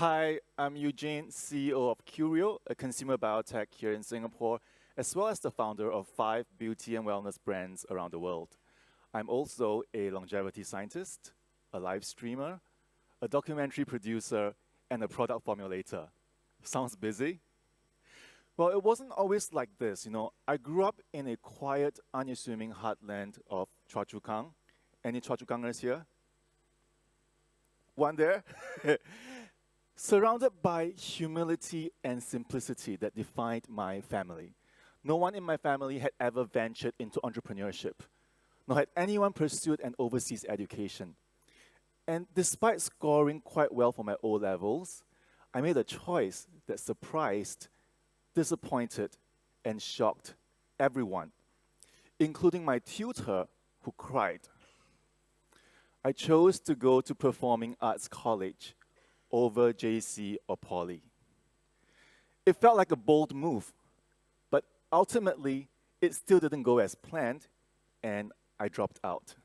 Hi, I'm Eugene, CEO of Curio, a consumer biotech here in Singapore, as well as the founder of 5 beauty and wellness brands around the world. I'm also a longevity scientist, a live streamer, a documentary producer, and a product formulator. Sounds busy? Well, it wasn't always like this, I grew up in a quiet, unassuming heartland of Choa Chu Kang. Any Choa Chu Kangers here? One there? Surrounded by humility and simplicity that defined my family. No one in my family had ever ventured into entrepreneurship, nor had anyone pursued an overseas education. And despite scoring quite well for my O levels, I made a choice that surprised, disappointed, and shocked everyone, including my tutor who cried. I chose to go to Performing Arts College over JC or Poly. It felt like a bold move, but ultimately, it still didn't go as planned, and I dropped out.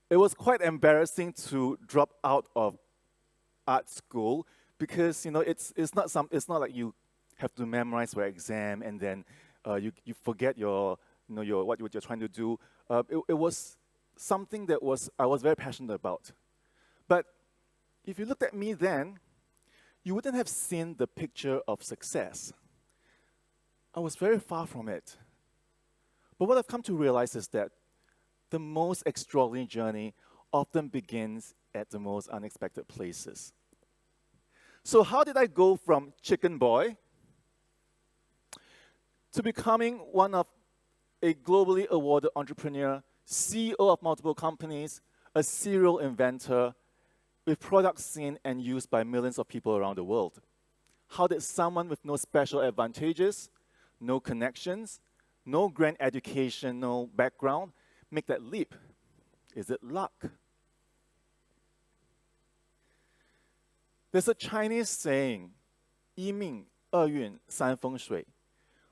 It was quite embarrassing to drop out of art school because it's not like you have to memorize for exam and then you forget what you're trying to do. It was something that I was very passionate about, but if you looked at me then, you wouldn't have seen the picture of success. I was very far from it. But what I've come to realize is that the most extraordinary journey often begins at the most unexpected places. So how did I go from chicken boy to becoming one of a globally awarded entrepreneur, CEO of multiple companies, a serial inventor, with products seen and used by millions of people around the world? How did someone with no special advantages, no connections, no grand educational background make that leap? Is it luck? There's a Chinese saying, 一命二运三风水,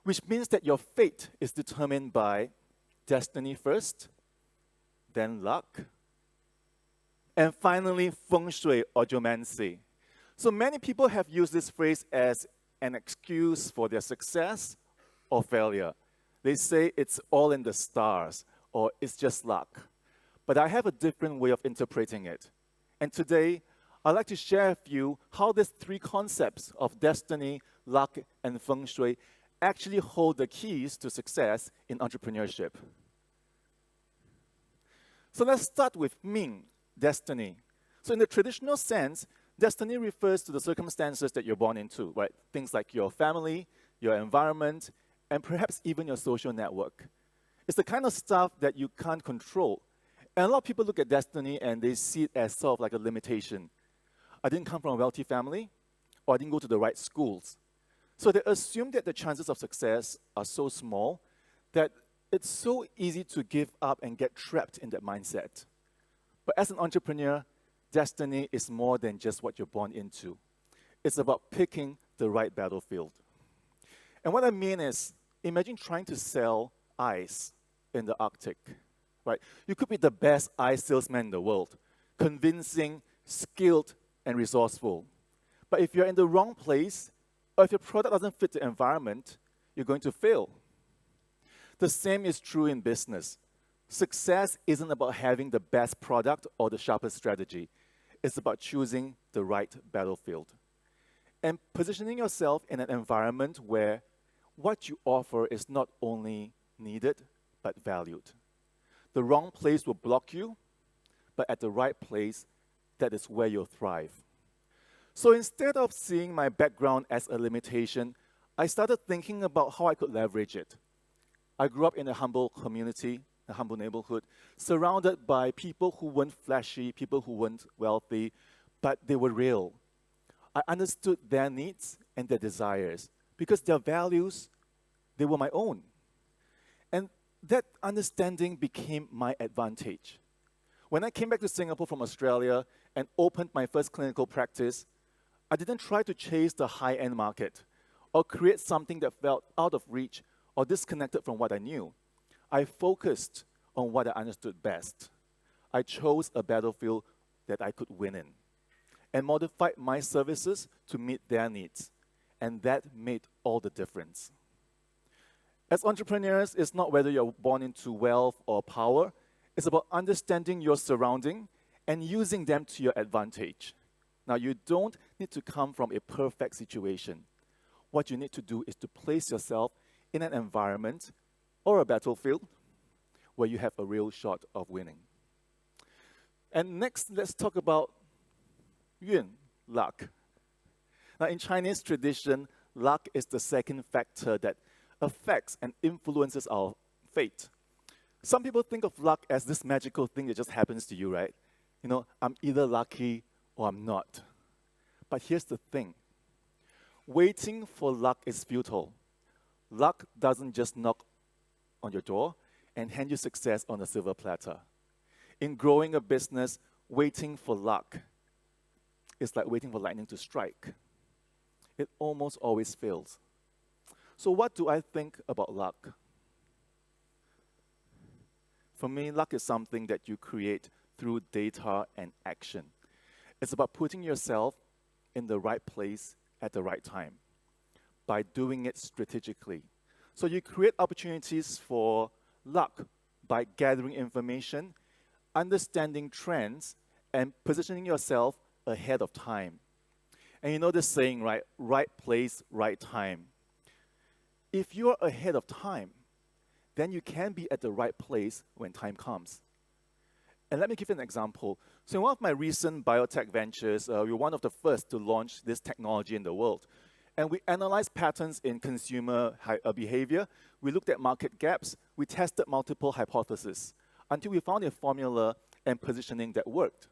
which means that your fate is determined by destiny first, then luck, and finally, feng shui or geomancy. So many people have used this phrase as an excuse for their success or failure. They say it's all in the stars or it's just luck. But I have a different way of interpreting it. And today, I'd like to share with you how these three concepts of destiny, luck, and feng shui actually hold the keys to success in entrepreneurship. So let's start with Ming, destiny. So in the traditional sense, destiny refers to the circumstances that you're born into, right? Things like your family, your environment, and perhaps even your social network. It's the kind of stuff that you can't control. And a lot of people look at destiny and they see it as sort of like a limitation. I didn't come from a wealthy family, or I didn't go to the right schools. So they assume that the chances of success are so small that it's so easy to give up and get trapped in that mindset. But as an entrepreneur, destiny is more than just what you're born into. It's about picking the right battlefield. And what I mean is, imagine trying to sell ice in the Arctic, right? You could be the best ice salesman in the world, convincing, skilled, and resourceful. But if you're in the wrong place, or if your product doesn't fit the environment, you're going to fail. The same is true in business. Success isn't about having the best product or the sharpest strategy. It's about choosing the right battlefield and positioning yourself in an environment where what you offer is not only needed, but valued. The wrong place will block you, but at the right place, that is where you'll thrive. So instead of seeing my background as a limitation, I started thinking about how I could leverage it. I grew up in a humble community, a humble neighborhood, surrounded by people who weren't flashy, people who weren't wealthy, but they were real. I understood their needs and their desires because their values, they were my own. And that understanding became my advantage. When I came back to Singapore from Australia and opened my first clinical practice, I didn't try to chase the high-end market or create something that felt out of reach or disconnected from what I knew. I focused on what I understood best. I chose a battlefield that I could win in. and modified my services to meet their needs. And that made all the difference. As entrepreneurs, it's not whether you're born into wealth or power. It's about understanding your surrounding and using them to your advantage. Now, you don't need to come from a perfect situation. What you need to do is to place yourself in an environment or a battlefield where you have a real shot of winning. And next, let's talk about Yun, luck. Now, in Chinese tradition, luck is the second factor that affects and influences our fate. Some people think of luck as this magical thing that just happens to you, right? You know, I'm either lucky or I'm not. But here's the thing. Waiting for luck is futile. Luck doesn't just knock on your door and hand you success on a silver platter. In growing a business, waiting for luck is like waiting for lightning to strike. It almost always fails. So what do I think about luck? For me, luck is something that you create through data and action. It's about putting yourself in the right place at the right time by doing it strategically. So you create opportunities for luck by gathering information, understanding trends, and positioning yourself ahead of time. And you know this saying, right? Right place, right time. If you're ahead of time, then you can be at the right place when time comes. And let me give you an example. So in one of my recent biotech ventures, we were one of the first to launch this technology in the world. And we analyzed patterns in consumer behavior. We looked at market gaps. We tested multiple hypotheses until we found a formula and positioning that worked.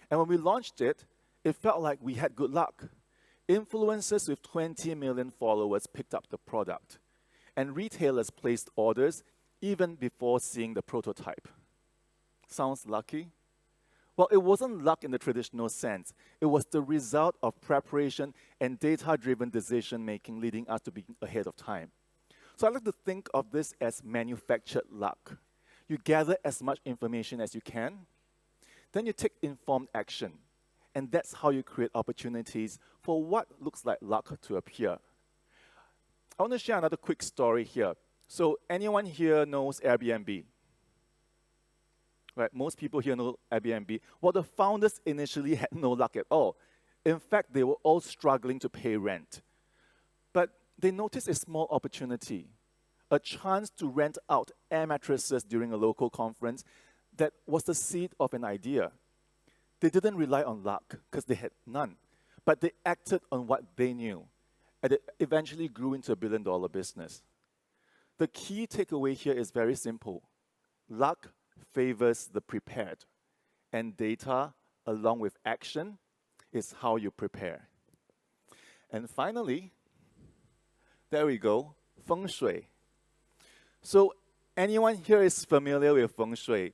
And when we launched it, it felt like we had good luck. Influencers with 20 million followers picked up the product. And retailers placed orders even before seeing the prototype. Sounds lucky? Well, it wasn't luck in the traditional sense. It was the result of preparation and data-driven decision-making leading us to be ahead of time. So I like to think of this as manufactured luck. You gather as much information as you can, then you take informed action. And that's how you create opportunities for what looks like luck to appear. I want to share another quick story here. So anyone here knows Airbnb? Right, most people here know Airbnb. Well, the founders initially had no luck at all. In fact, they were all struggling to pay rent. But they noticed a small opportunity, a chance to rent out air mattresses during a local conference that was the seed of an idea. They didn't rely on luck because they had none, but they acted on what they knew. And it eventually grew into a billion-dollar business. The key takeaway here is very simple. Luck favors the prepared, and data, along with action, is how you prepare. And finally, there we go, feng shui. So anyone here is familiar with feng shui?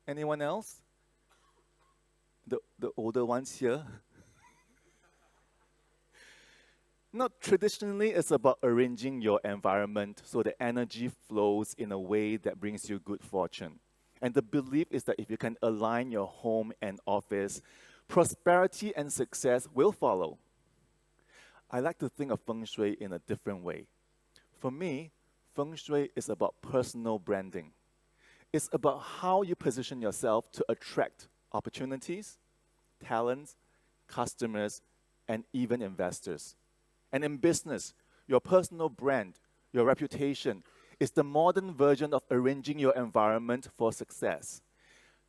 Anyone else? The older ones here? Now, traditionally, it's about arranging your environment so the energy flows in a way that brings you good fortune. And the belief is that if you can align your home and office, prosperity and success will follow. I like to think of feng shui in a different way. For me, feng shui is about personal branding. It's about how you position yourself to attract opportunities, talents, customers, and even investors. And in business, your personal brand, your reputation, is the modern version of arranging your environment for success.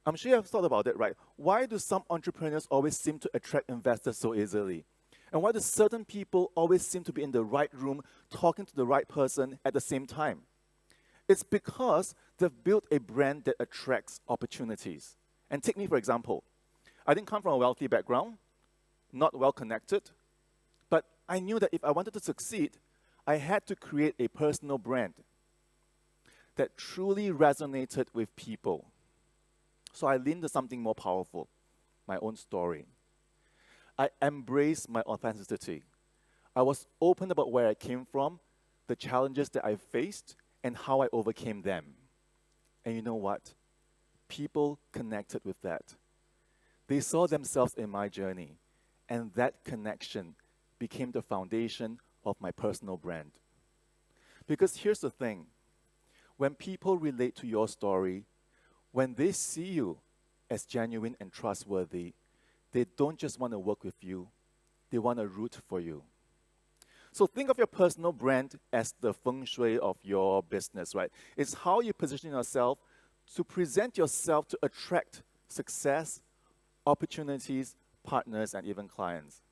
I'm sure you have thought about it, right? Why do some entrepreneurs always seem to attract investors so easily? And why do certain people always seem to be in the right room talking to the right person at the same time? It's because they've built a brand that attracts opportunities. And take me, for example. I didn't come from a wealthy background, not well connected, but I knew that if I wanted to succeed, I had to create a personal brand that truly resonated with people. So I leaned to something more powerful, my own story. I embraced my authenticity. I was open about where I came from, the challenges that I faced, and how I overcame them. And you know what? people connected with that. They saw themselves in my journey, and that connection became the foundation of my personal brand. Because here's the thing, when people relate to your story, when they see you as genuine and trustworthy, they don't just want to work with you, they want to root for you. So think of your personal brand as the feng shui of your business, right? It's how you position yourself to present yourself to attract success, opportunities, partners, and even clients.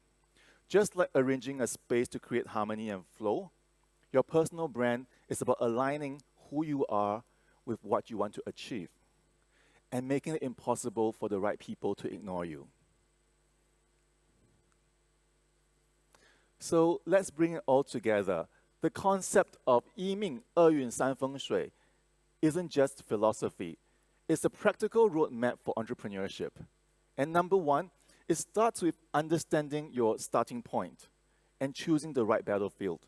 Just like arranging a space to create harmony and flow, your personal brand is about aligning who you are with what you want to achieve and making it impossible for the right people to ignore you. So let's bring it all together. The concept of 一命二运三风水 isn't just philosophy. It's a practical roadmap for entrepreneurship. And number one, it starts with understanding your starting point and choosing the right battlefield.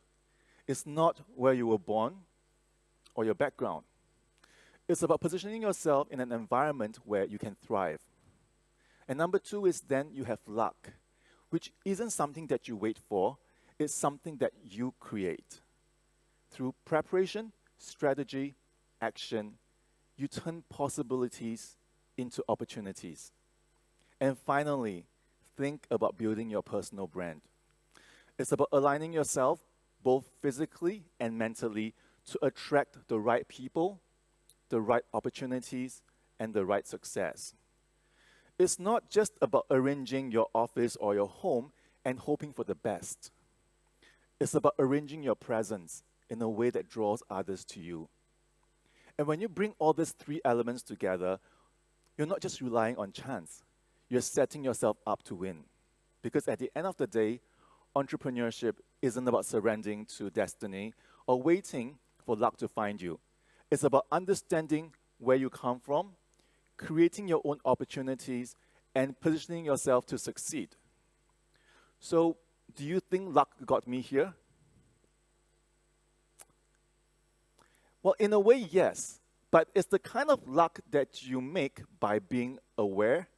It's not where you were born or your background. It's about positioning yourself in an environment where you can thrive. And number two is then you have luck, which isn't something that you wait for, it's something that you create. Through preparation, strategy, action, you turn possibilities into opportunities. And finally, think about building your personal brand. It's about aligning yourself both physically and mentally to attract the right people, the right opportunities, and the right success. It's not just about arranging your office or your home and hoping for the best. It's about arranging your presence in a way that draws others to you. And when you bring all these three elements together, you're not just relying on chance. You're setting yourself up to win. Because at the end of the day, entrepreneurship isn't about surrendering to destiny or waiting for luck to find you. It's about understanding where you come from, creating your own opportunities, and positioning yourself to succeed. So, do you think luck got me here? Well, in a way, yes. But it's the kind of luck that you make by being aware,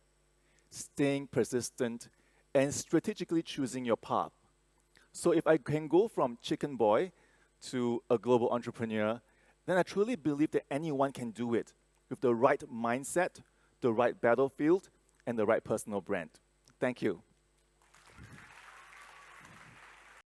staying persistent, and strategically choosing your path. So if I can go from chicken boy to a global entrepreneur, then I truly believe that anyone can do it with the right mindset, the right battlefield, and the right personal brand. Thank you.